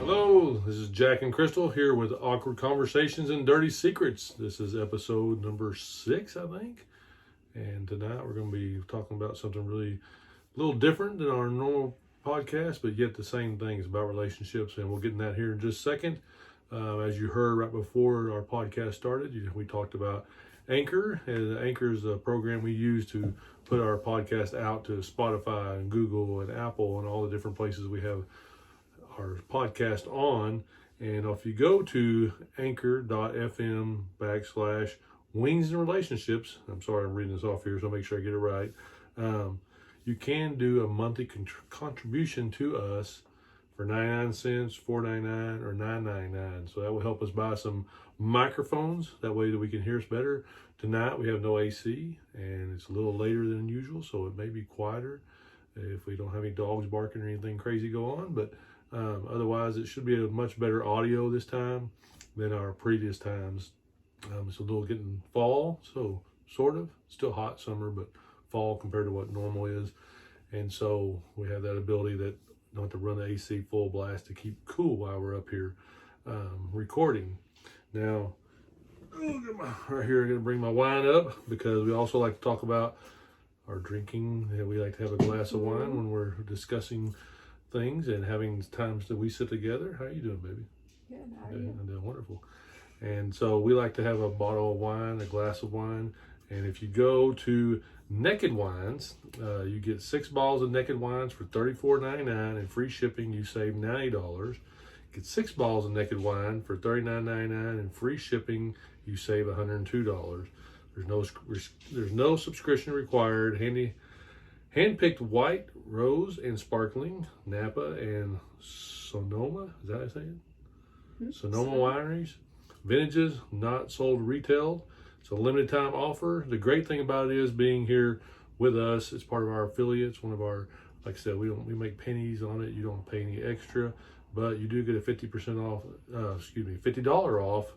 Hello, this is Jack and Crystal here with Awkward Conversations and Dirty Secrets. This is episode number 6, I think. And tonight we're going to be talking about something really a little different than our normal podcast, but yet the same things about relationships. And we'll get in that here in just a second. As you heard right before our podcast started, we talked about Anchor. And Anchor is a program we use to put our podcast out to Spotify and Google and Apple and all the different places we have our podcast on. And if you go to anchor.fm/wings and relationships, I'm sorry I'm reading this off here, so make sure I get it right. You can do a monthly contribution to us for 99 cents, $4.99, or $9.99. So that will help us buy some microphones. That way that we can hear us better. Tonight we have no AC and it's a little later than usual, so it may be quieter if we don't have any dogs barking or anything crazy go on. But otherwise, it should be a much better audio this time than our previous times. It's a little getting fall, so sort of still hot summer, but fall compared to what normal is. And so we have that ability that don't have to run the AC full blast to keep cool while we're up here recording. Now, right here, I'm going to bring my wine up because we also like to talk about our drinking. We like to have a glass of wine when we're discussing things and having times that we sit together. How are you doing, baby? Good. How are you? I'm doing wonderful. And so we like to have a bottle of wine, a glass of wine. And if you go to Naked Wines, you get 6 bottles of Naked Wines for $34.99 and free shipping. You save $90. Get 6 bottles of Naked Wine for $39.99 and free shipping. You save $102. There's no subscription required. Handpicked white, rose, and sparkling, Napa and Sonoma, is that how I say it? Sonoma wineries. Vintages, not sold retail. It's a limited time offer. The great thing about it is being here with us. It's part of our affiliates. One of our, like I said, we make pennies on it. You don't pay any extra, but you do get a 50% off, $50 off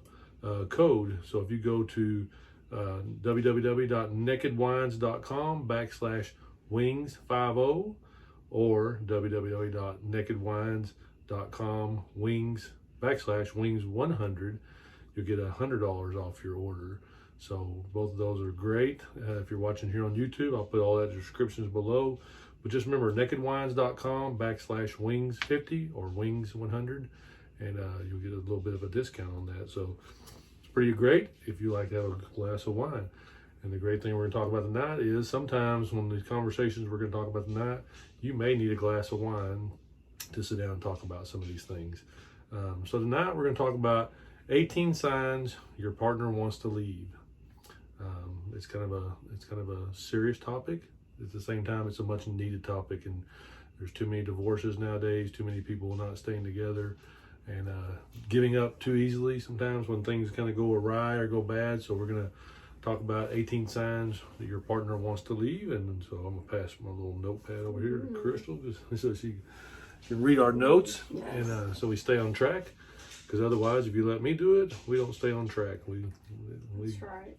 code. So if you go to www.nakedwines.com/wings50 or www.nakedwines.com wings/wings100, you'll get $100 off your order. So both of those are great. If you're watching here on YouTube, I'll put all that in the descriptions below. But just remember nakedwines.com /wings50 or wings100, and you'll get a little bit of a discount on that. So it's pretty great if you like to have a glass of wine. And the great thing we're going to talk about tonight is sometimes when these conversations we're going to talk about tonight, you may need a glass of wine to sit down and talk about some of these things. So tonight we're going to talk about 18 signs your partner wants to leave. It's kind of a serious topic. At the same time, it's a much needed topic, and there's too many divorces nowadays, too many people not staying together, and giving up too easily sometimes when things kind of go awry or go bad. So we're going to talk about 18 signs that your partner wants to leave. And so I'm going to pass my little notepad over here to Crystal so she can read our notes. Yes. And so we stay on track, because otherwise, if you let me do it, we don't stay on track. That's right.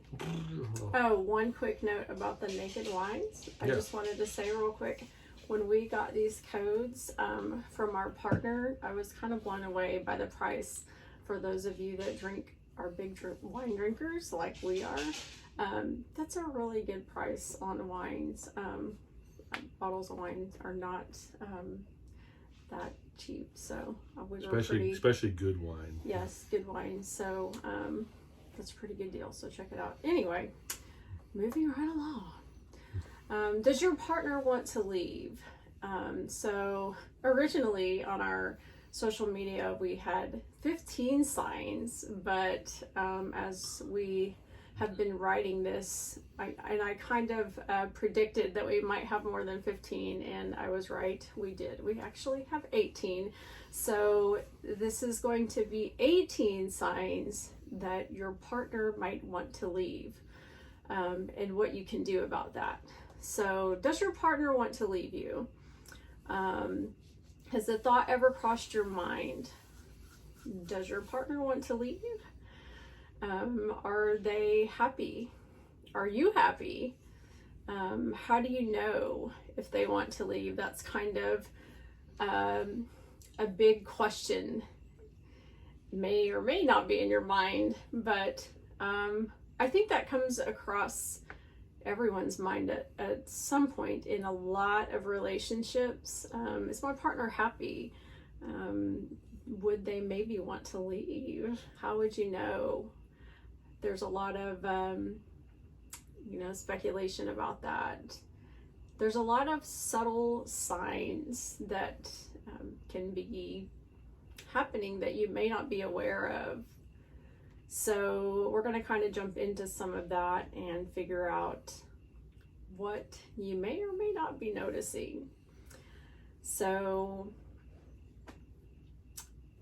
Oh, one quick note about the Naked Wines. I just wanted to say real quick, when we got these codes from our partner, I was kind of blown away by the price. For those of you that are big wine drinkers like we are, that's a really good price on wines. Bottles of wine are not that cheap, so we were especially good wine. Yes, good wine. So that's a pretty good deal. So check it out. Anyway, moving right along. Does your partner want to leave? So originally on our social media we had 15 signs, but as we have been writing this, I kind of predicted that we might have more than 15, and I was right. We did. We actually have 18. So this is going to be 18 signs that your partner might want to leave, and what you can do about that. So does your partner want to leave you? Has the thought ever crossed your mind? Does your partner want to leave? Are they happy? Are you happy? How do you know if they want to leave? That's kind of a big question may or may not be in your mind, but I think that comes across everyone's mind at some point in a lot of relationships. Is my partner happy? Would they maybe want to leave? How would you know? There's a lot of speculation about that. There's a lot of subtle signs that can be happening that you may not be aware of. So we're going to kind of jump into some of that and figure out what you may or may not be noticing. So,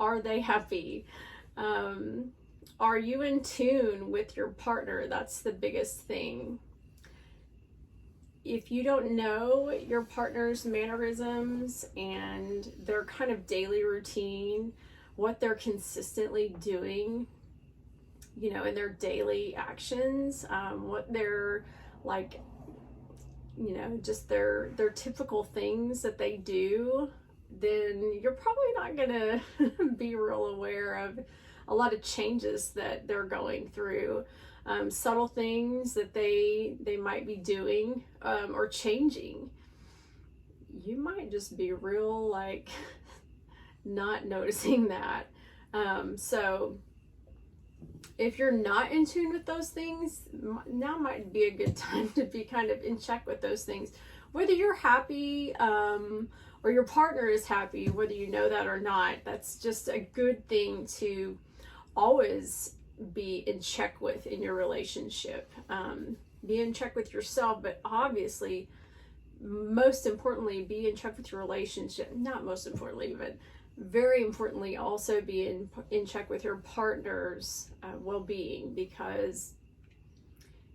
are they happy? Are you in tune with your partner? That's the biggest thing. If you don't know your partner's mannerisms and their kind of daily routine, what they're consistently doing, in their daily actions, what they're like, just their typical things that they do, then you're probably not gonna be real aware of a lot of changes that they're going through. Subtle things that they might be doing or changing. You might just be real not noticing that. So if you're not in tune with those things, now might be a good time to be kind of in check with those things. Whether you're happy or your partner is happy, whether you know that or not, that's just a good thing to always be in check with in your relationship. Be in check with yourself, but obviously, most importantly, be in check with your relationship. Not most importantly, but very importantly, also be in check with your partner's well-being, because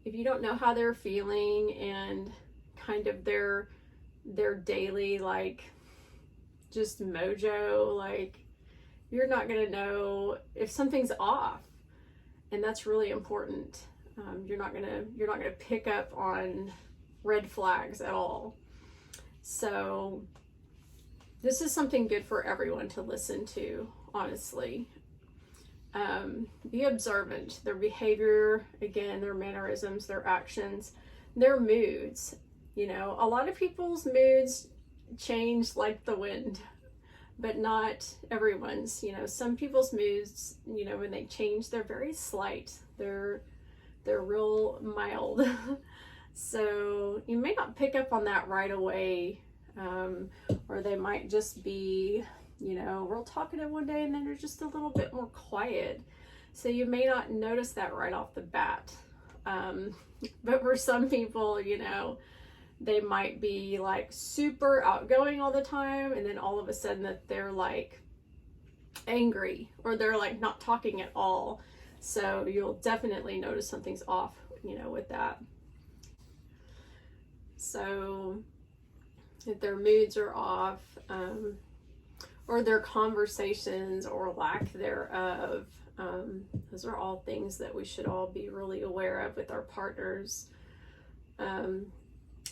if you don't know how they're feeling and kind of their daily just mojo, you're not gonna know if something's off, and that's really important. You're not gonna pick up on red flags at all. So this is something good for everyone to listen to, honestly. Be observant. Their behavior, again, their mannerisms, their actions, their moods. A lot of people's moods change like the wind, but not everyone's. Some people's moods, when they change, they're very slight. They're real mild. So you may not pick up on that right away. Or they might just be, real talkative one day and then they're just a little bit more quiet. So you may not notice that right off the bat. But for some people, they might be super outgoing all the time, and then all of a sudden that they're angry, or they're not talking at all. So you'll definitely notice something's off, with that. So if their moods are off, or their conversations or lack thereof, those are all things that we should all be really aware of with our partners.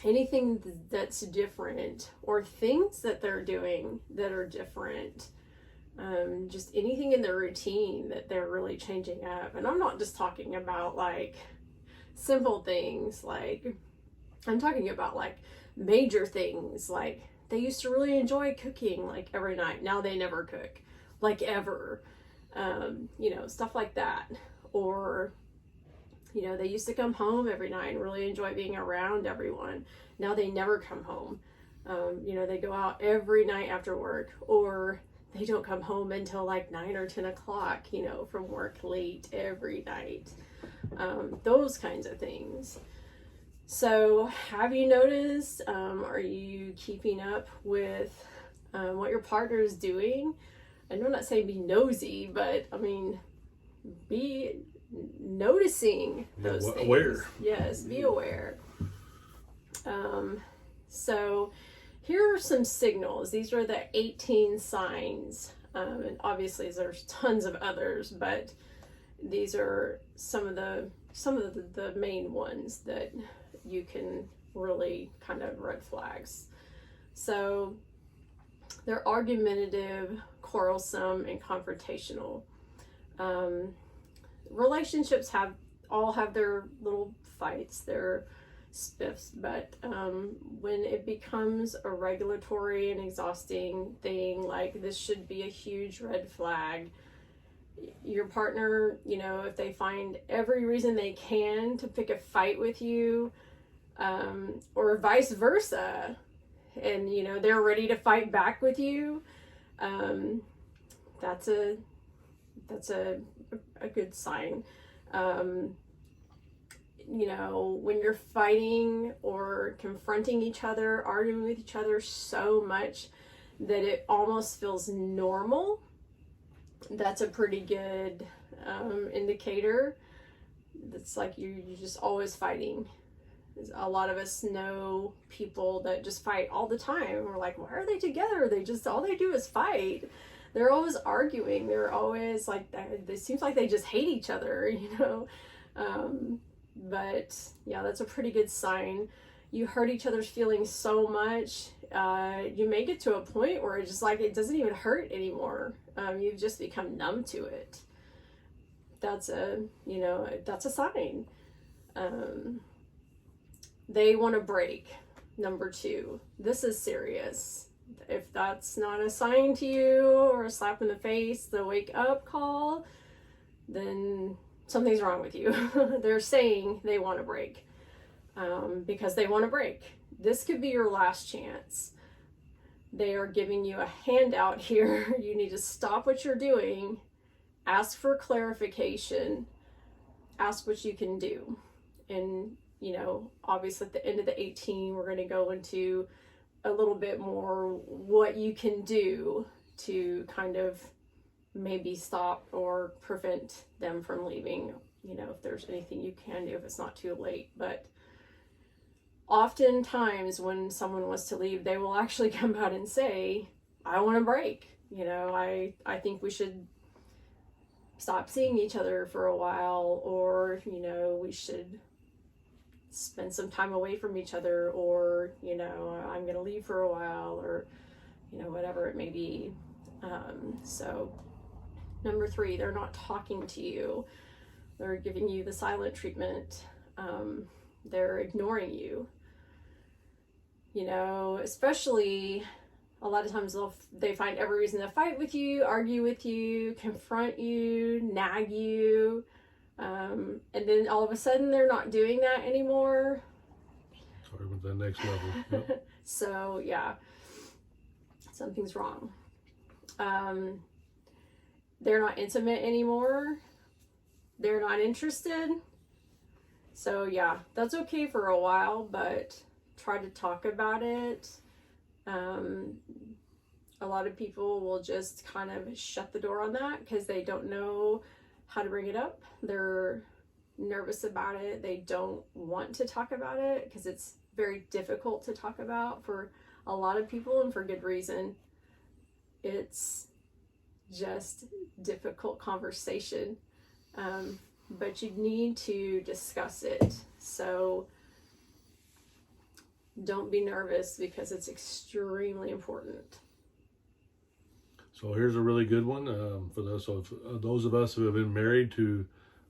Anything that's different, or things that they're doing that are different, just anything in their routine that they're really changing up. And I'm not just talking about simple things, I'm talking about major things. They used to really enjoy cooking every night. Now they never cook, ever. Stuff like that. Or, they used to come home every night and really enjoy being around everyone. Now they never come home. They go out every night after work, or they don't come home until 9 or 10 o'clock, from work late every night. Those kinds of things. So have you noticed, are you keeping up with what your partner is doing? I know I'm not saying be nosy, but be noticing those things. Aware. Yes, be aware. So here are some signals. These are the 18 signs. And obviously there's tons of others, but these are some of the main ones that you can really kind of red flags. So they're argumentative, quarrelsome, and confrontational. Relationships all have their little fights, their spiffs, but when it becomes a regulatory and exhausting thing, like this should be a huge red flag. Your partner, if they find every reason they can to pick a fight with you, or vice versa, and they're ready to fight back with you, that's a good sign. When you're fighting or confronting each other, arguing with each other so much that it almost feels normal, that's a pretty good indicator. It's like you're just always fighting. A lot of us know people that just fight all the time. We're like, why are they together? All they do is fight. They're always arguing. They're always like, it seems like they just hate each other, but yeah, that's a pretty good sign. You hurt each other's feelings so much, you make it to a point where it's just like, it doesn't even hurt anymore. You've just become numb to it. That's a sign. They want to break. Number 2, this is serious. If that's not a sign to you or a slap in the face, the wake up call, then something's wrong with you. They're saying they want to break, because they want to break. This could be your last chance. They are giving you a handout here. You need to stop what you're doing, ask for clarification, ask what you can do. And, obviously at the end of the 18, we're going to go into a little bit more what you can do to kind of maybe stop or prevent them from leaving, if there's anything you can do, if it's not too late. But oftentimes when someone wants to leave, they will actually come out and say, I want to break. I think we should stop seeing each other for a while, or, we should spend some time away from each other, or, I'm going to leave for a while, or, whatever it may be. So number 3, they're not talking to you. They're giving you the silent treatment. They're ignoring you. Especially a lot of times they find every reason to fight with you, argue with you, confront you, nag you. And then all of a sudden they're not doing that anymore. Sorry, with that next level. Yep. So yeah, something's wrong. They're not intimate anymore. They're not interested. So yeah, that's okay for a while, but try to talk about it. A lot of people will just kind of shut the door on that because they don't know how to bring it up. They're nervous about it. They don't want to talk about it because it's very difficult to talk about for a lot of people, and for good reason. It's just difficult conversation, but you need to discuss it. So don't be nervous because it's extremely important. So here's a really good one for those. So those of us who have been married to,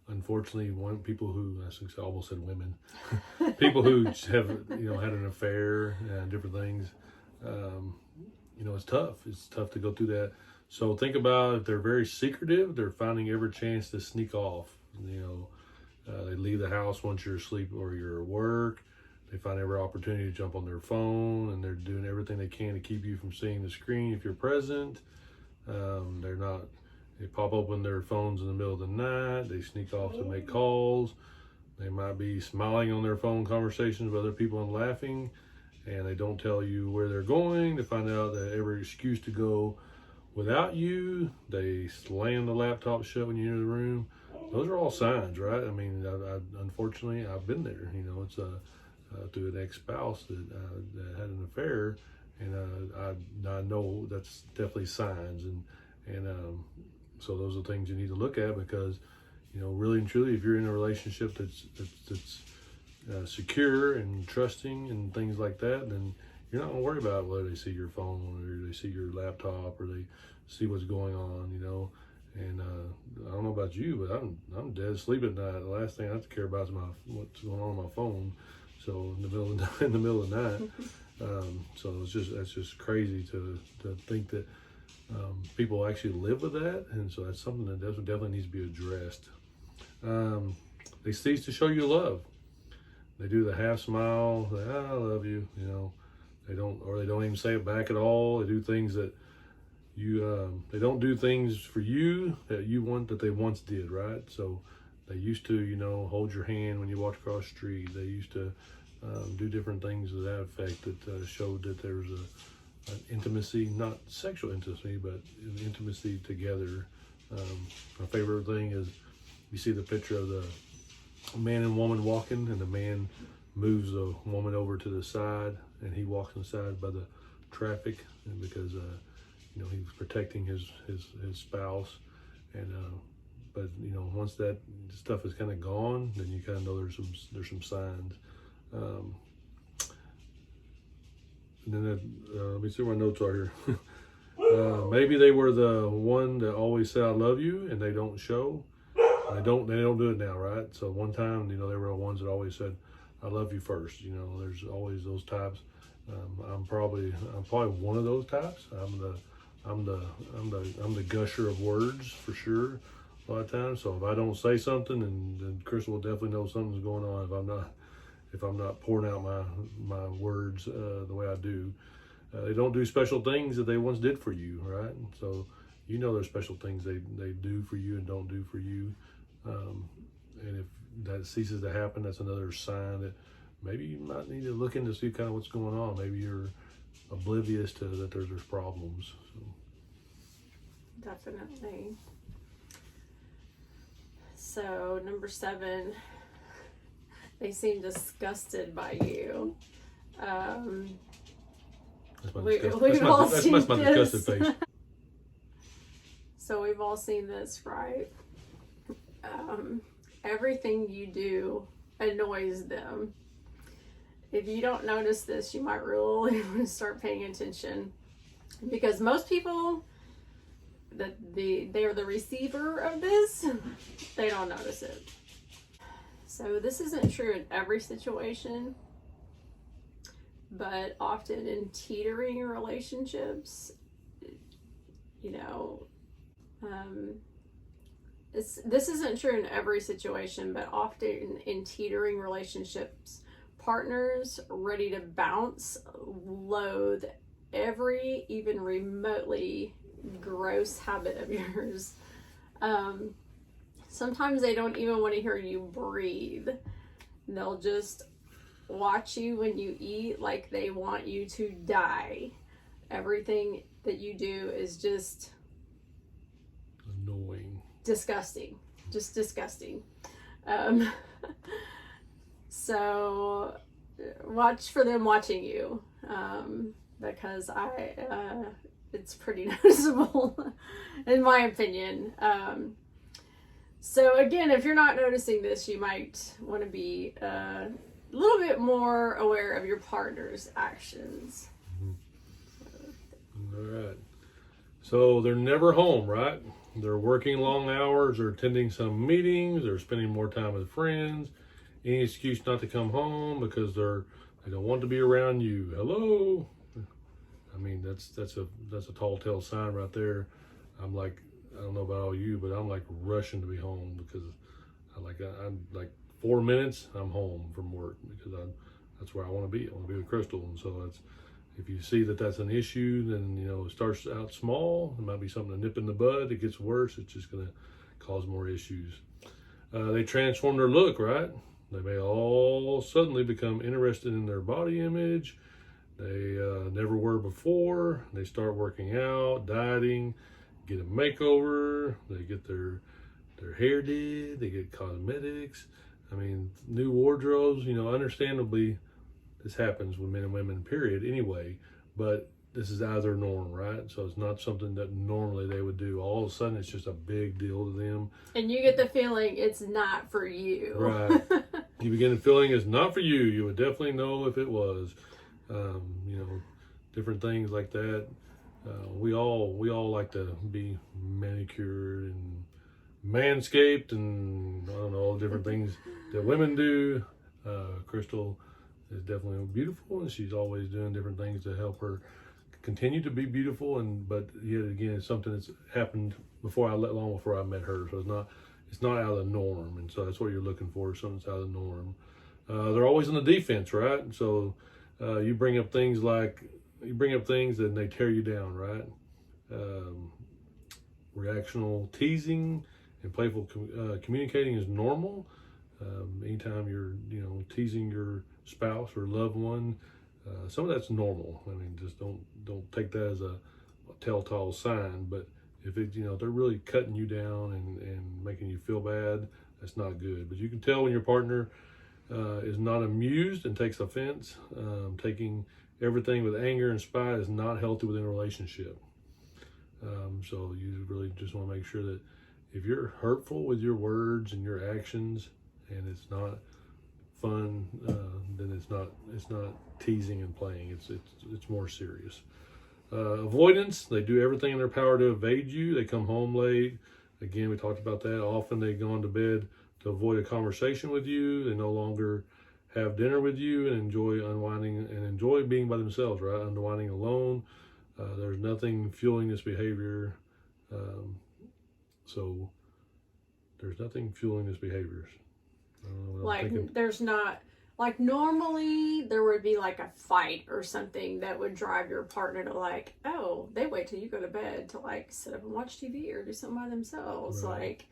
unfortunately, people who, I almost said women, people who have had an affair and different things. It's tough. It's tough to go through that. So think about if they're very secretive, they're finding every chance to sneak off. They leave the house once you're asleep or you're at work. They find every opportunity to jump on their phone, and they're doing everything they can to keep you from seeing the screen if you're present. They pop open their phones in the middle of the night. They sneak off to make calls. They might be smiling on their phone conversations with other people and laughing, and they don't tell you where they're going. They find out that every excuse to go without you. They slam the laptop shut when you enter the room. Those are all signs, right? I mean, unfortunately, I've been there. It's through an ex-spouse that had an affair, and I know that's definitely signs, and so those are things you need to look at, because really and truly, if you're in a relationship that's secure and trusting and things like that, then you're not going to worry about whether they see your phone or they see your laptop or they see what's going on, And I don't know about you, but I'm dead asleep at night. The last thing I have to care about is what's going on my phone. So in the middle of the night. So that's just crazy to think that people actually live with that, and so that's something that definitely needs to be addressed. They cease to show you love. They do the half smile, I love you, you know. They don't even say it back at all. They do things that they don't do things for you that they once did, right? So they used to, you know, hold your hand when you walked across the street. They used to do different things to that effect that showed that there was an intimacy, not sexual intimacy, but an intimacy together. My favorite thing is you see the picture of the man and woman walking, and the man moves the woman over to the side, and he walks inside by the traffic, and because you know, he was protecting his spouse, and but you know, once that stuff is kind of gone, then you kind of know there's some signs. And then let me see what my notes are here. Maybe they were the one that always said I love you, and they don't show. They don't do it now, right? So one time, you know, they were the ones that always said I love you first. You know, there's always those types. I'm probably one of those types. I'm the gusher of words for sure a lot of times. So if I don't say something, then Crystal will definitely know something's going on if I'm not pouring out my words the way I do. They don't do special things that they once did for you, right? So you know there's special things they do for you and don't do for you. And if that ceases to happen, that's another sign that maybe you might need to look into see kind of what's going on. Maybe you're oblivious to that there's problems. So. Definitely. So number 7, they seem disgusted by you. That's my disgusted face. So we've all seen this, right? Everything you do annoys them. If you don't notice this, you might really want to start paying attention, because most people they are the receiver of this, they don't notice it. So this isn't true in every situation, but often in teetering relationships, you know, this isn't true in every situation, but often in teetering relationships, partners ready to bounce loathe every even remotely gross habit of yours. Sometimes they don't even want to hear you breathe. They'll just watch you when you eat like they want you to die. Everything that you do is just annoying, disgusting, just disgusting. So watch for them watching you, because it's pretty noticeable in my opinion. So again, if you're not noticing this, you might want to be a little bit more aware of your partner's actions. All right. So they're never home, right? They're working long hours, or attending some meetings, or spending more time with friends. Any excuse not to come home because they don't want to be around you. Hello. I mean, that's a tall tale sign right there. I'm like, I don't know about all you, but I'm like rushing to be home, because I'm like 4 minutes, I'm home from work, because that's where I want to be. I want to be with Crystal. And so if you see that that's an issue, then, you know, it starts out small. It might be something to nip in the bud. It gets worse, it's just going to cause more issues. They transform their look, right? They may all suddenly become interested in their body image. They never were before. They start working out, dieting, get a makeover. They get their hair did. They get cosmetics. I mean, new wardrobes. You know, understandably, this happens with men and women, period, anyway. But this is out of their norm, right? So it's not something that normally they would do. All of a sudden, it's just a big deal to them. And you get the feeling it's not for you. Right. You begin the feeling it's not for you. You would definitely know if it was. You know, different things like that. We all like to be manicured and manscaped, and I don't know, all the different things that women do. Crystal is definitely beautiful, and she's always doing different things to help her continue to be beautiful. But yet again, it's something that's happened long before I met her, so it's not out of the norm, and so that's what you're looking for, something that's out of the norm. They're always on the defense, right? So you bring up things and they tear you down, right? Reactional teasing and playful communicating is normal. Anytime you're teasing your spouse or loved one, some of that's normal. I mean, just don't take that as a telltale sign. But if they're really cutting you down and making you feel bad, that's not good. But you can tell when your partner is not amused and takes offense. Taking everything with anger and spite is not healthy within a relationship. So you really just want to make sure that if you're hurtful with your words and your actions, and it's not fun, then it's not teasing and playing. It's more serious. Avoidance. They do everything in their power to evade you. They come home late. Again, we talked about that. Often they go to bed to avoid a conversation with you. They no longer have dinner with you and enjoy unwinding and enjoy being by themselves, right? Unwinding alone. There's nothing fueling this behavior. So there's nothing fueling this behavior. There's not, like, normally there would be like a fight or something that would drive your partner to like, oh, they wait till you go to bed to like sit up and watch TV or do something by themselves. Right. Like,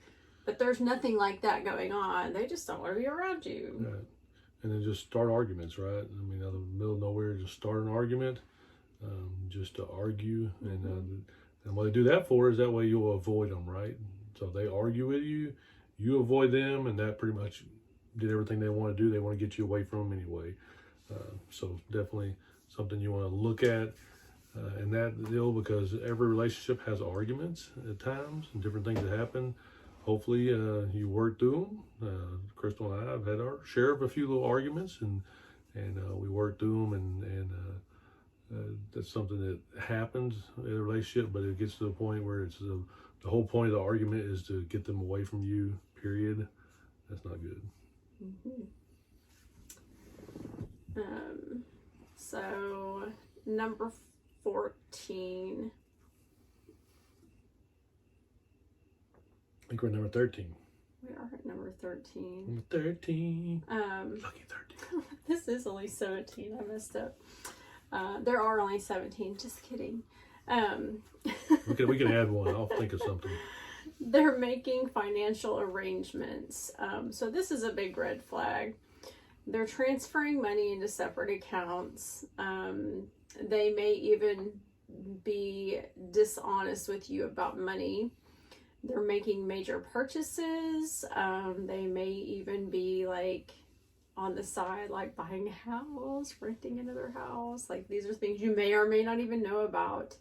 but there's nothing like that going on. They just don't want to be around you. Right. And then just start arguments, right? I mean, out of the middle of nowhere, just start an argument, just to argue. And what they do that for is that way you'll avoid them, right? So they argue with you, you avoid them, and that pretty much did everything they want to do. They want to get you away from them anyway. So definitely something you want to look at in that deal, because every relationship has arguments at times and different things that happen. Hopefully you work through them. Crystal and I have had our share of a few little arguments, and we work through them, and that's something that happens in a relationship, but it gets to the point where it's the whole point of the argument is to get them away from you, period. That's not good. So number 14. I think we're at number 13. We are at number 13. Number 13. Lucky 13. This is only 17. I messed up. There are only 17. Just kidding. We can add one. I'll think of something. They're making financial arrangements. So this is a big red flag. They're transferring money into separate accounts. They may even be dishonest with you about money. They're making major purchases. They may even be like on the side, like buying a house, renting another house. Like, these are things you may or may not even know about.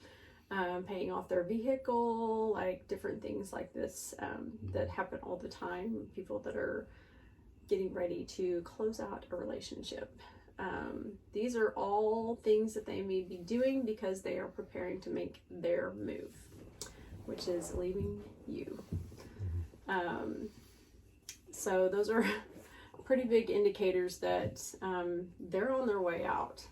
Paying off their vehicle, like different things like this that happen all the time. People that are getting ready to close out a relationship. These are all things that they may be doing because they are preparing to make their move, which is leaving you. So those are pretty big indicators that they're on their way out.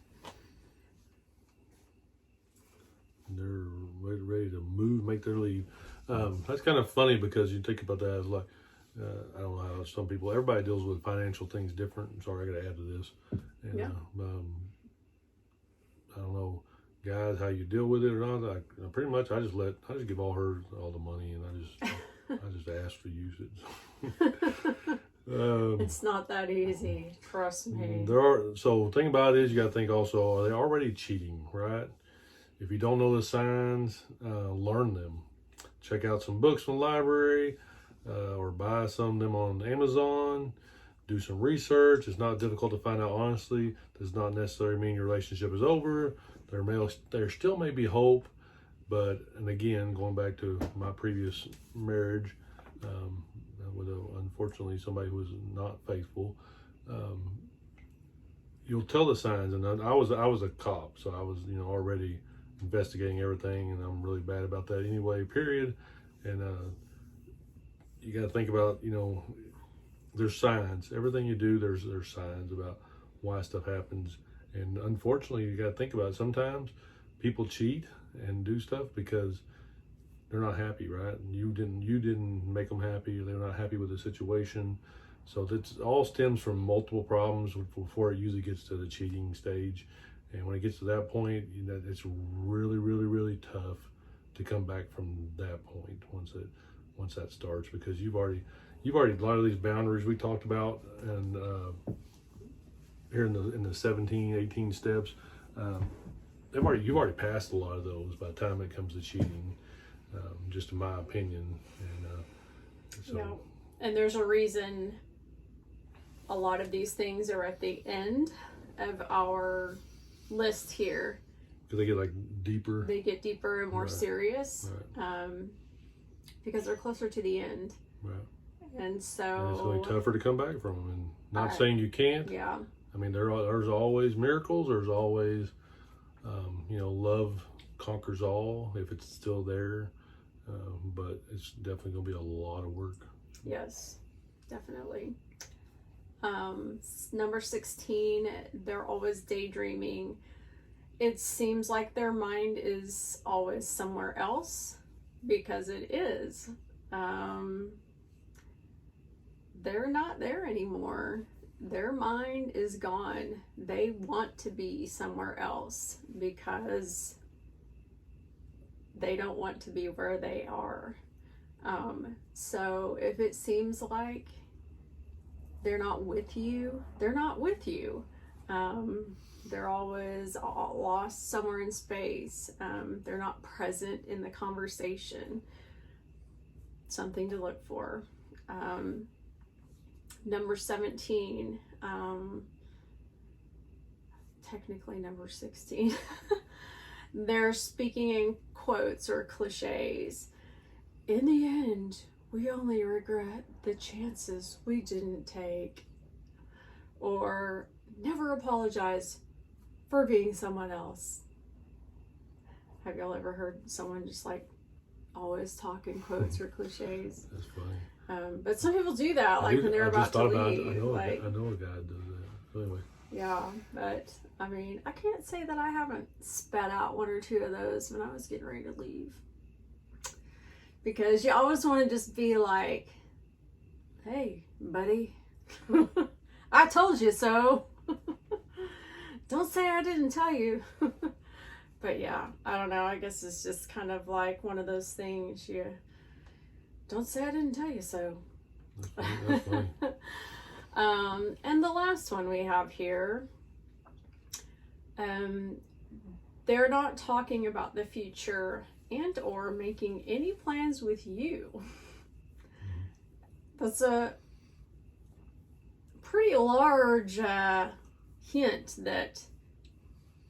They're ready to move, make their leave. That's kind of funny because you think about that as like, I don't know how everybody deals with financial things different. I'm sorry, I got to add to this. And, yeah. I don't know, guys, how you deal with it or not. Pretty much, I just give all her all the money, and I just ask to use it. It's not that easy, trust me. So the thing about it is, you got to think also, are they already cheating, right? If you don't know the signs, learn them. Check out some books from the library, or buy some of them on Amazon. Do some research. It's not difficult to find out honestly. Does not necessarily mean your relationship is over. There still may be hope, and again, going back to my previous marriage, with unfortunately somebody who was not faithful, you'll tell the signs. And I was a cop, so I was already investigating everything, and I'm really bad about that anyway, period. And you got to think about, there's signs. Everything you do, there's signs about why stuff happens. And unfortunately, you got to think about it. Sometimes people cheat and do stuff because they're not happy, right? You didn't make them happy. They're not happy with the situation. So that's all stems from multiple problems before it usually gets to the cheating stage. And when it gets to that point, it's really, really, really tough to come back from that point once that starts, because you've already a lot of these boundaries we talked about, and here in the 17, 18 steps, you've already passed a lot of those by the time it comes to cheating, just in my opinion. And so, and there's a reason a lot of these things are at the end of our list here. Because they get deeper. They get deeper and more right. serious, right. Because they're closer to the end. Right. And so and it's really tougher to come back from them. And not saying you can't. Yeah. I mean, there's always miracles. There's always, love conquers all if it's still there. But it's definitely going to be a lot of work. Yes, definitely. Number 16, they're always daydreaming. It seems like their mind is always somewhere else, because it is. They're not there anymore. Their mind is gone. They want to be somewhere else because they don't want to be where they are. So if it seems like they're not with you, they're not with you. They're always lost somewhere in space. They're not present in the conversation. Something to look for. Number 17, technically number 16, they're speaking in quotes or cliches. In the end, we only regret the chances we didn't take. Or never apologize for being someone else. Have y'all ever heard someone just always talk in quotes or cliches? That's funny. But some people do that, when they're about to leave. I know a guy that does that. So anyway. Yeah, but I mean, I can't say that I haven't spat out one or two of those when I was getting ready to leave. Because you always want to just be like, hey, buddy, I told you so. Don't say I didn't tell you. But yeah, I don't know. I guess it's just kind of like one of those things. You don't say I didn't tell you so. That's funny. And the last one we have here, they're not talking about the future and or making any plans with you. That's a pretty large hint that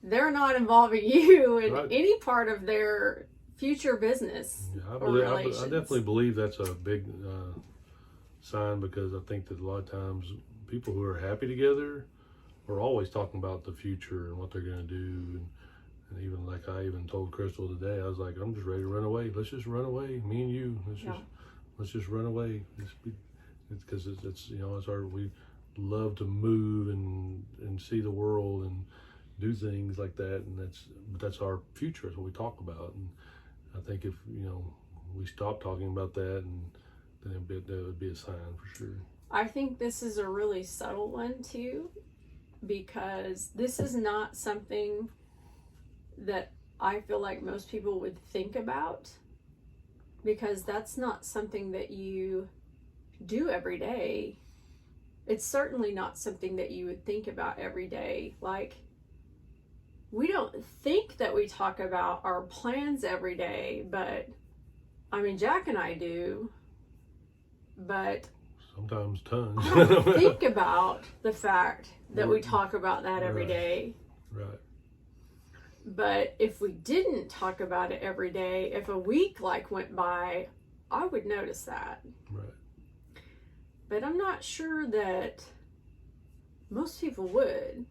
they're not involving you in any part of their future business. Yeah, or relations. I definitely believe that's a big sign, because I think that a lot of times people who are happy together are always talking about the future and what they're going to do. And even I even told Crystal today, I was like, I'm just ready to run away. Let's just run away, me and you. Let's just run away. Because it's we love to move and see the world and do things like that, and that's our future. That's what we talk about. And I think if we stop talking about that, and then that would be a sign for sure. I think this is a really subtle one too, because this is not something that I feel like most people would think about, because that's not something that you do every day. It's certainly not something that you would think about every day. We don't think that we talk about our plans every day, but I mean, Jack and I do, but sometimes tons. I don't think about the fact that we talk about that every day. Right. But if we didn't talk about it every day, if a week went by, I would notice that. Right. But I'm not sure that most people would.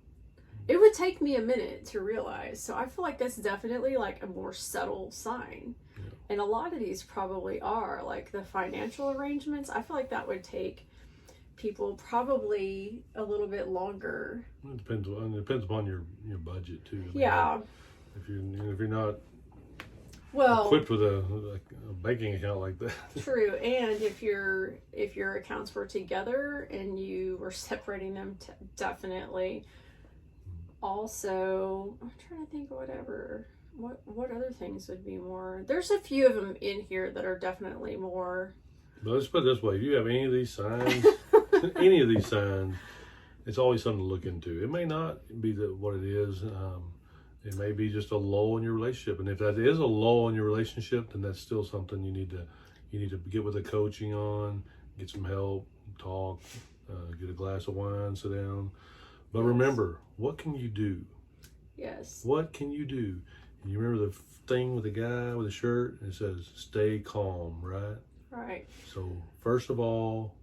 it would take me a minute to realize. So I feel like that's definitely like a more subtle sign. Yeah. And a lot of these probably are, like the financial arrangements. I feel like that would take people probably a little bit longer. It depends upon your budget too. I mean, Yeah. If you're not Well, equipped with a banking account like that. true. And if your accounts were together and you were separating them, definitely. Also, I'm trying to think what other things would be more. There's a few of them in here that are definitely more. But let's put it this way: if you have any of these signs, any of these signs, it's always something to look into. It may not be what it is. It may be just a lull in your relationship, and if that is a lull in your relationship, then that's still something you need to get with the coaching on, get some help, talk, get a glass of wine, sit down. But remember, what can you do? Yes. What can you do? And you remember the thing with the guy with the shirt? It says, "Stay calm," right? Right. So first of all,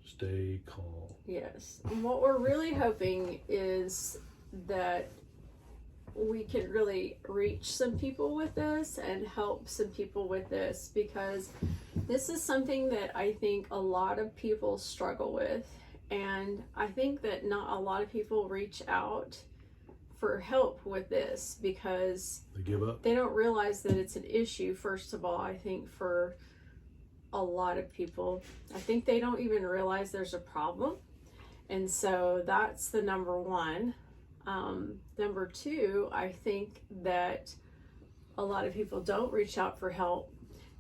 stay calm. Yes. And what we're really hoping is that we can really reach some people with this and help some people with this, because this is something that I think a lot of people struggle with. And I think that not a lot of people reach out for help with this because They give up. they don't realize that it's an issue. First of all, I think for a lot of people, I think they don't even realize there's a problem. And so that's the number one. Number two, I think that a lot of people don't reach out for help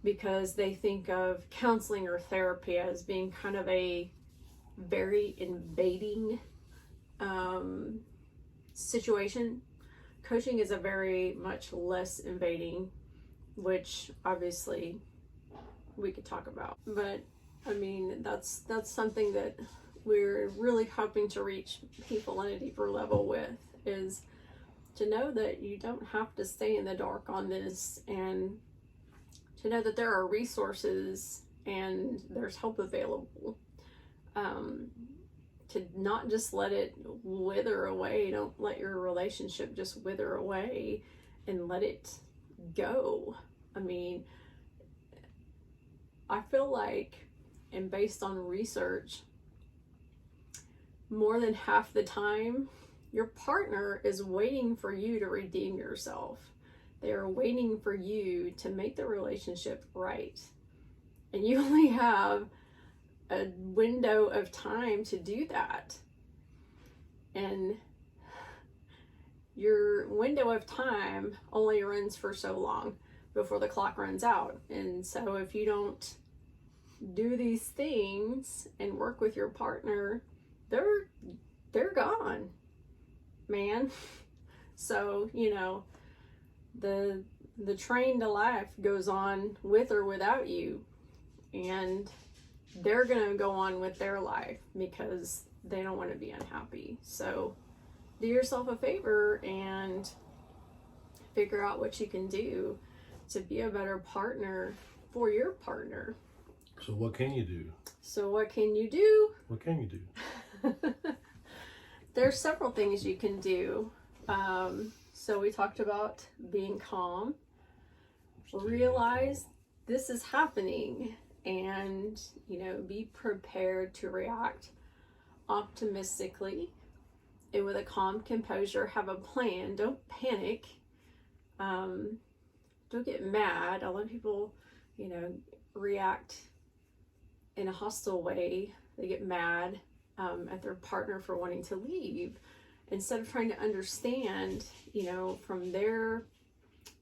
because they think of counseling or therapy as being kind of a very invading situation. Coaching is a very much less invading, which obviously we could talk about. But I mean, that's something that we're really hoping to reach people on a deeper level with, is to know that you don't have to stay in the dark on this, and to know that there are resources and there's help available. To not just let it wither away. Don't let your relationship just wither away, and let it go. I mean, I feel like, and based on research, more than half the time, your partner is waiting for you to redeem yourself. They are waiting for you to make the relationship right. And you only have a window of time to do that. And your window of time only runs for so long before the clock runs out. And so if you don't do these things and work with your partner, they're gone, man. So, you know, the train to life goes on with or without you, and they're gonna go on with their life because they don't want to be unhappy. So do yourself a favor and figure out what you can do to be a better partner for your partner. So what can you do? So what can you do? What can you do? There's several things you can do. So we talked about being calm, realize this is happening, and, you know, be prepared to react optimistically and with a calm composure. Have a plan. Don't panic. Don't get mad. A lot of people, you know, react in a hostile way. They get mad at their partner for wanting to leave, instead of trying to understand, you know, from their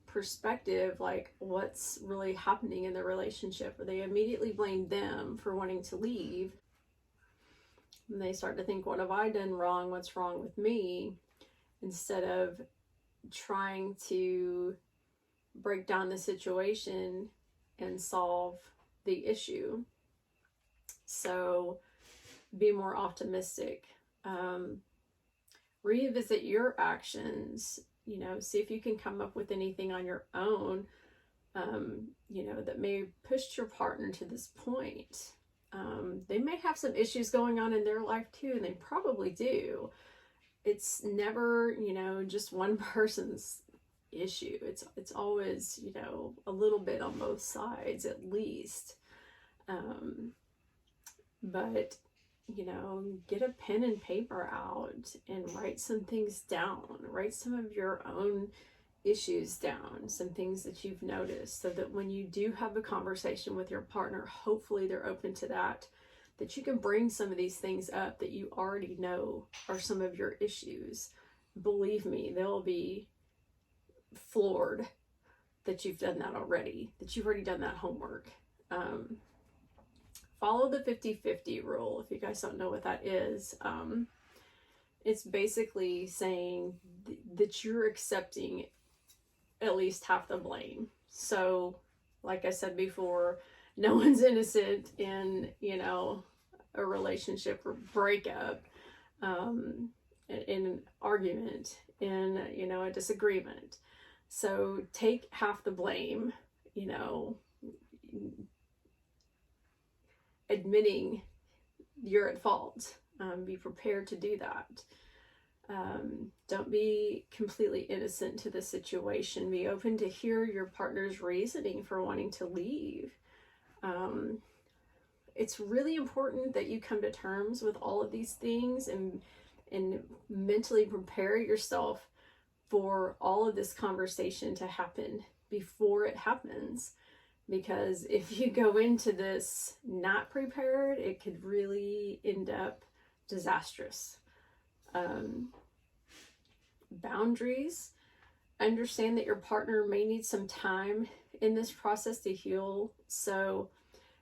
perspective, like what's really happening in the relationship. Or they immediately blame them for wanting to leave, and they start to think, what have I done wrong? What's wrong with me? Instead of trying to break down the situation and solve the issue. So be more optimistic. Revisit your actions, you know, see if you can come up with anything on your own, you know, that may push your partner to this point. They may have some issues going on in their life too, and they probably do. it's never, just one person's issue. It's always, a little bit on both sides at least. But, get a pen and paper out and write some things down. Write some of your own issues down, some things that you've noticed, so that when you do have a conversation with your partner, hopefully they're open to that you can bring some of these things up that you already know are some of your issues. Believe me, they'll be floored that you've done that already, that you've already done that homework. Follow the 50-50 rule. If you guys don't know what that is, it's basically saying that you're accepting at least half the blame. So, like I said before, no one's innocent in, a relationship or breakup, in an argument, in, a disagreement. So take half the blame, admitting you're at fault. Be prepared to do that. Don't be completely innocent to the situation. Be open to hear your partner's reasoning for wanting to leave. It's really important that you come to terms with all of these things and mentally prepare yourself for all of this conversation to happen before it happens. Because if you go into this not prepared, it could really end up disastrous. Boundaries. Understand that your partner may need some time in this process to heal. So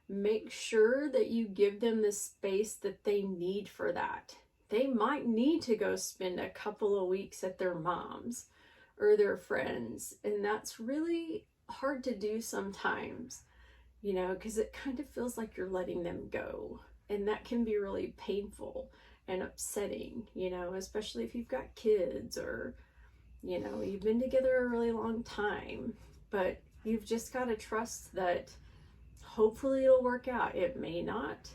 make sure that you give them the space that they need for that. They might need to go spend a couple of weeks at their mom's or their friends. And that's really hard to do sometimes, because it kind of feels like you're letting them go. And that can be really painful and upsetting, especially if you've got kids or, you've been together a really long time. But you've just got to trust that hopefully it'll work out. It may not,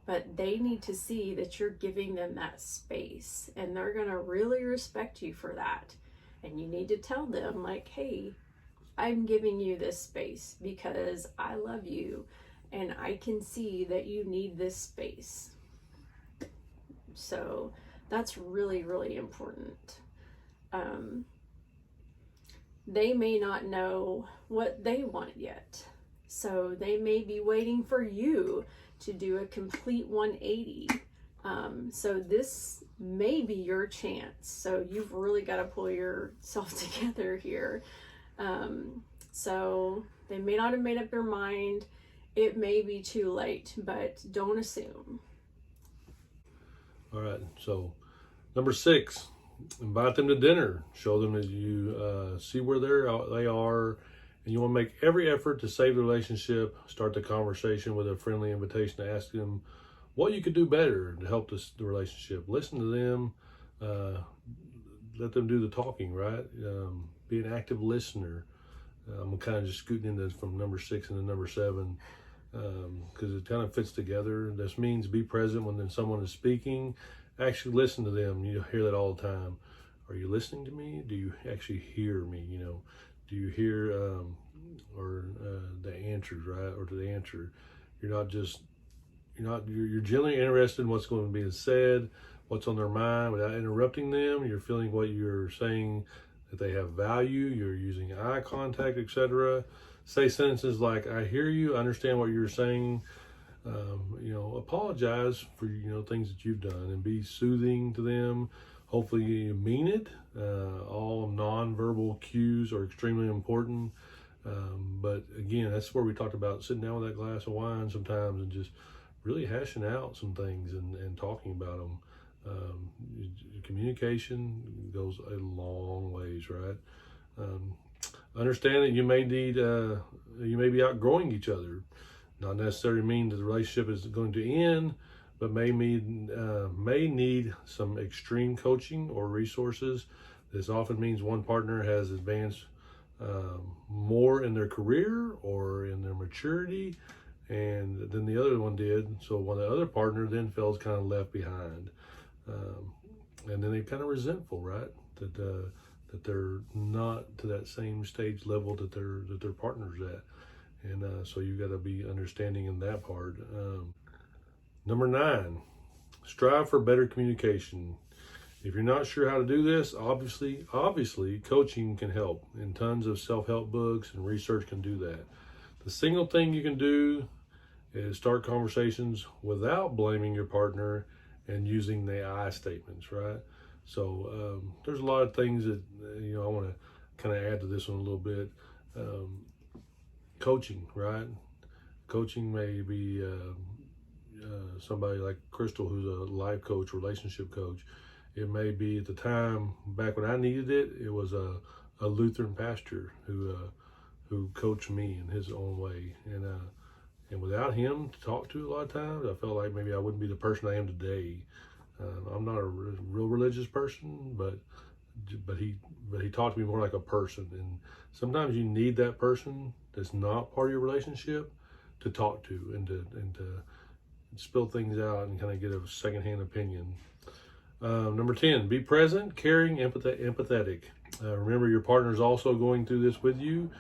but they need to see that you're giving them that space, and they're going to really respect you for that. And you need to tell them, like, hey, I'm giving you this space because I love you and I can see that you need this space. So that's really, really important. They may not know what they want yet. So they may be waiting for you to do a complete 180. So this may be your chance. So you've really got to pull yourself together here. So they may not have made up their mind. It may be too late, but don't assume. All right, so number 6, invite them to dinner. Show them that you see where they are, and you want to make every effort to save the relationship. Start the conversation with a friendly invitation to ask them what you could do better to help the relationship. Listen to them. Let them do the talking, right? Be an active listener. I'm kind of just scooting into from number 6 into number 7 because it kind of fits together. This means be present when someone is speaking. Actually listen to them. You hear that all the time. Are you listening to me? Do you actually hear me? Do you hear the answers, right? Or to the answer. You're genuinely interested in what's going to be said, what's on their mind without interrupting them. You're feeling what you're saying, that they have value. You're using eye contact, etc. Say sentences like, I hear you, I understand what you're saying. Apologize for, things that you've done, and be soothing to them. Hopefully you mean it. All nonverbal cues are extremely important. But again, that's where we talked about sitting down with that glass of wine sometimes and just really hashing out some things and talking about them. Communication goes a long ways, right? Understand that you may be outgrowing each other. Not necessarily mean that the relationship is going to end, but may need some extreme coaching or resources. This often means one partner has advanced more in their career or in their maturity and than the other one did. So when the other partner then feels kind of left behind. and then they kind of resentful, right? That they're not to that same stage level that their partner's at, and so you got to be understanding in that part. Number 9, strive for better communication. If you're not sure how to do this, obviously, coaching can help, and tons of self-help books and research can do that. The single thing you can do is start conversations without blaming your partner and using the I statements, right? So there's a lot of things that I want to kind of add to this one a little bit. Coaching, right? Coaching may be somebody like Crystal, who's a life coach, relationship coach. It may be at the time back when I needed it. It was a Lutheran pastor who coached me in his own way, and without him to talk to a lot of times, I felt like maybe I wouldn't be the person I am today. I'm not a real religious person, but he talked to me more like a person. And sometimes you need that person that's not part of your relationship to talk to and to spill things out and kind of get a secondhand opinion. Number 10, be present, caring, empathetic. Remember, your partner is also going through this with you,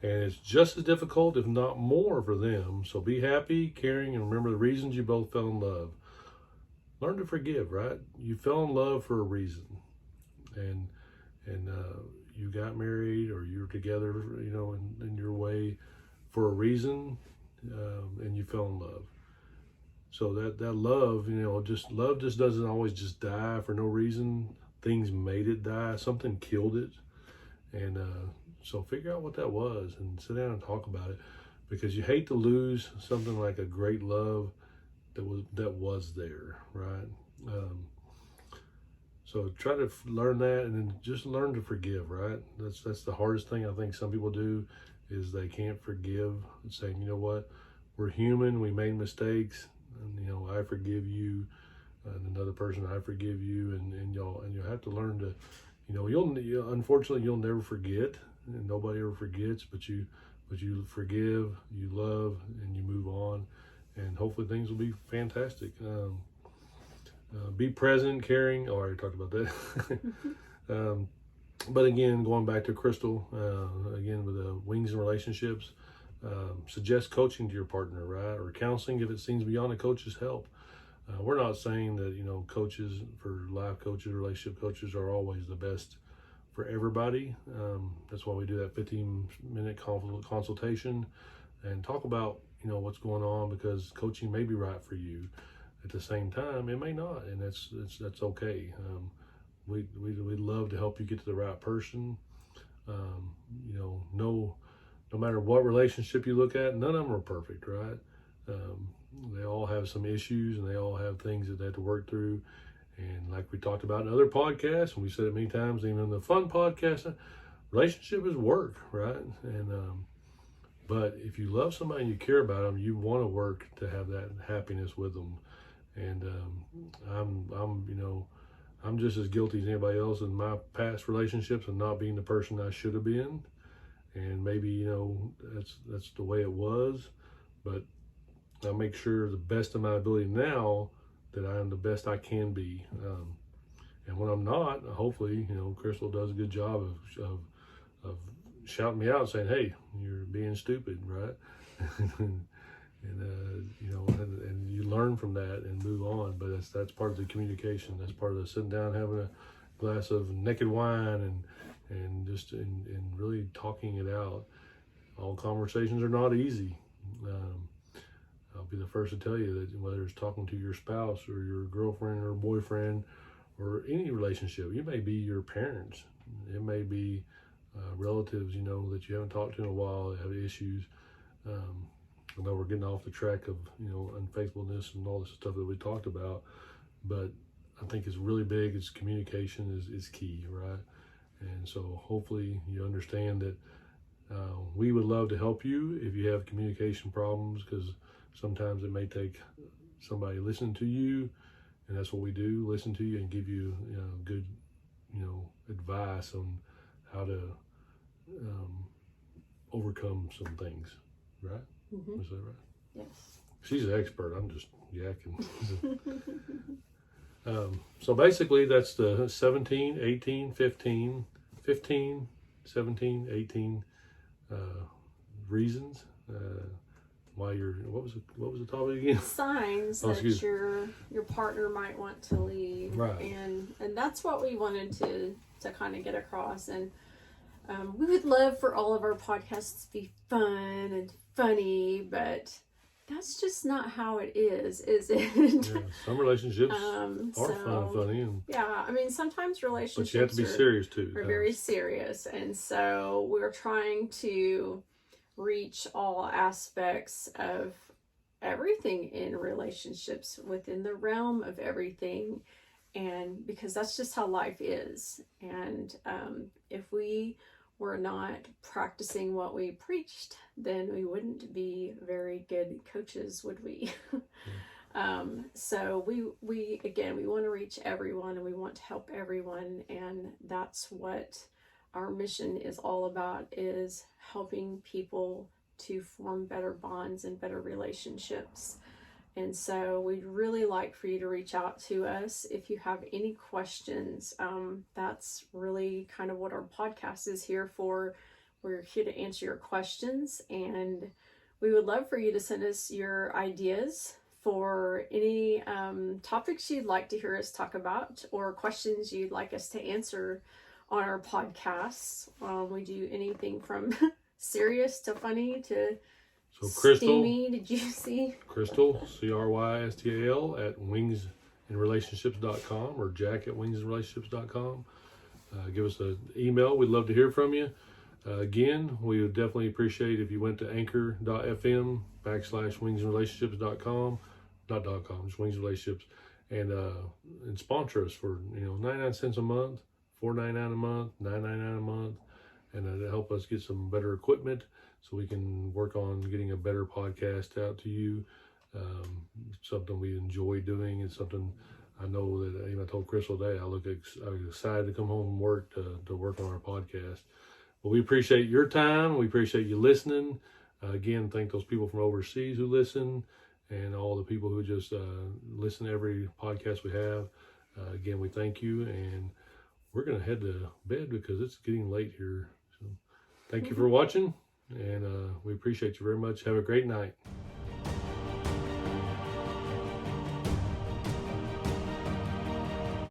and it's just as difficult, if not more, for them. So be happy, caring, and remember the reasons you both fell in love. Learn to forgive, right? You fell in love for a reason, and you got married, or you're together, in your way for a reason, and you fell in love. So that love, love just doesn't always just die for no reason. Things made it die. Something killed it. And so figure out what that was and sit down and talk about it, because you hate to lose something like a great love that was there, right? So try to learn that, and then just learn to forgive, right? That's the hardest thing I think some people do, is they can't forgive, saying, you know what, we're human, we made mistakes, and I forgive you, and another person, I forgive you, and you'll have to learn to, unfortunately you'll never forget, and nobody ever forgets, but you forgive, you love, and you move on, and hopefully things will be fantastic. Be present, caring. Oh, I already talked about that. But again, going back to Crystal, again with the wings and relationships, suggest coaching to your partner, right? Or counseling if it seems beyond a coach's help. We're not saying that, coaches, for life coaches, relationship coaches, are always the best for everybody. That's why we do that 15-minute consultation and talk about, what's going on, because coaching may be right for you. At the same time, it may not, and that's okay. We'd love to help you get to the right person. No matter what relationship you look at, none of them are perfect, right? They all have some issues, and they all have things that they have to work through. And like we talked about in other podcasts, and we said it many times, even in the fun podcast, relationship is work, right? And but if you love somebody and you care about them, you want to work to have that happiness with them. And I'm just as guilty as anybody else in my past relationships of not being the person I should have been. And maybe, that's the way it was, but I make sure the best of my ability now that I am the best I can be. And when I'm not, hopefully, Crystal does a good job of shouting me out, saying, "Hey, you're being stupid," right? And you learn from that and move on. But that's part of the communication. That's part of the sitting down, having a glass of naked wine, and just in really talking it out. All conversations are not easy. I'll be the first to tell you that whether it's talking to your spouse or your girlfriend or boyfriend or any relationship, it may be your parents, it may be relatives, that you haven't talked to in a while, that have issues. I know we're getting off the track of, unfaithfulness and all this stuff that we talked about, but I think it's really big. It's communication is key, right? And so hopefully you understand that we would love to help you if you have communication problems, because sometimes it may take somebody listening to you, and that's what we do, listen to you and give you, good, advice on how to overcome some things, right? Mm-hmm. Is that right? Yes. She's an expert. I'm just yakking. So basically that's the 17, 18, 15, 15, 17, 18 reasons why what was the topic again? Signs that your partner might want to leave. Right. And that's what we wanted to kind of get across. And we would love for all of our podcasts to be fun and funny, but that's just not how it is it? Yeah, some relationships are fun and funny. Yeah, I mean, sometimes relationships but you have to be serious too. Are very serious. And so we're trying to reach all aspects of everything in relationships within the realm of everything. And because that's just how life is. And if we were not practicing what we preached, then we wouldn't be very good coaches, would we? So we want to reach everyone, and we want to help everyone, and that's what our mission is all about, is helping people to form better bonds and better relationships. And so we'd really like for you to reach out to us if you have any questions. That's really kind of what our podcast is here for. We're here to answer your questions, and we would love for you to send us your ideas for any topics you'd like to hear us talk about, or questions you'd like us to answer on our podcasts. We do anything from serious to funny to Crystal, steamy. Did you see? Crystal, Crystal at wingsandrelationships.com, or Jack at wingsandrelationships.com. Give us an email. We'd love to hear from you. Again, we would definitely appreciate if you went to anchor.fm/wingsandrelationships.com, not .com, just Wings and Relationships, and sponsor us for 99 cents a month, $4.99 a month, $9.99 a month, and to help us get some better equipment so we can work on getting a better podcast out to you. Something we enjoy doing, and something I know that I told Crystal today, I was excited to come home from work to work on our podcast. But we appreciate your time. We appreciate you listening. Again, thank those people from overseas who listen, and all the people who just listen to every podcast we have. Again, we thank you, and we're going to head to bed because it's getting late here. So thank you for watching, and we appreciate you very much. Have a great night.